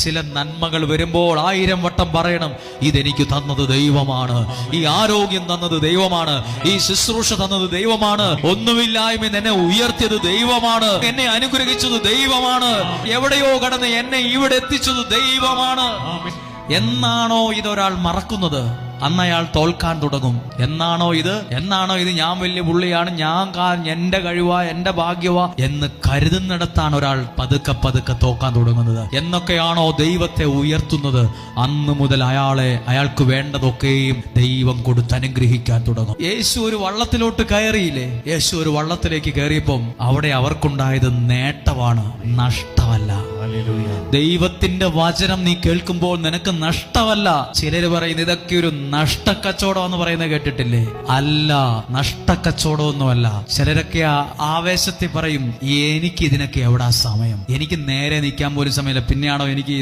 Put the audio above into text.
ചില നന്മകൾ വരുമ്പോൾ 1000 വട്ടം പറയണം, ഇതെനിക്ക് തന്നത് ദൈവമാണ്, ഈ ആരോഗ്യം തന്നത് ദൈവമാണ്, ഈ ശുശ്രൂഷ തന്നത് ദൈവമാണ്, ഒന്നുമില്ലായ്മ എന്നെ ഉയർത്തിയത് ദൈവമാണ്, എന്നെ അനുഗ്രഹിച്ചത് ദൈവമാണ്, എവിടെയോ കടന്ന് എന്നെ ഇവിടെ എത്തിച്ചത് ദൈവമാണ്. എന്നാണോ ഇതൊരാൾ മറക്കുന്നത്, അന്ന് അയാൾ തോൽക്കാൻ തുടങ്ങും. എന്നാണോ ഇത് ഞാൻ വലിയ പുള്ളിയാണ്, എന്റെ കഴിവാ, എന്റെ ഭാഗ്യവാ എന്ന് കരുതുന്നിടത്താണ് ഒരാൾ പതുക്കെ പതുക്കെ തോക്കാൻ തുടങ്ങുന്നത്. എന്നൊക്കെയാണോ ദൈവത്തെ ഉയർത്തുന്നത്, അന്ന് മുതൽ അയാൾക്ക് വേണ്ടതൊക്കെയും ദൈവം കൊടുത്ത് അനുഗ്രഹിക്കാൻ തുടങ്ങും. യേശു ഒരു വള്ളത്തിലോട്ട് കയറിയില്ലേ? യേശു ഒരു വള്ളത്തിലേക്ക് കയറിയപ്പം അവിടെ അവർക്കുണ്ടായത് നേട്ടമാണ്, നഷ്ടമല്ല. ദൈവത്തിന്റെ വചനം നീ കേൾക്കുമ്പോൾ നിനക്ക് നഷ്ടമല്ല. ചിലര് പറയുന്നത് ഇതൊക്കെ ഒരു നഷ്ടക്കച്ചവടം എന്ന് പറയുന്നത് കേട്ടിട്ടില്ലേ? അല്ല, നഷ്ടക്കച്ചവടമൊന്നുമല്ല. ചിലരൊക്കെ ആവേശത്തിൽ പറയും, എനിക്ക് ഇതിനൊക്കെ എവിടാ സമയം, എനിക്ക് നേരെ നിൽക്കാൻ പോലും സമയമില്ല, പിന്നെയാണോ എനിക്ക്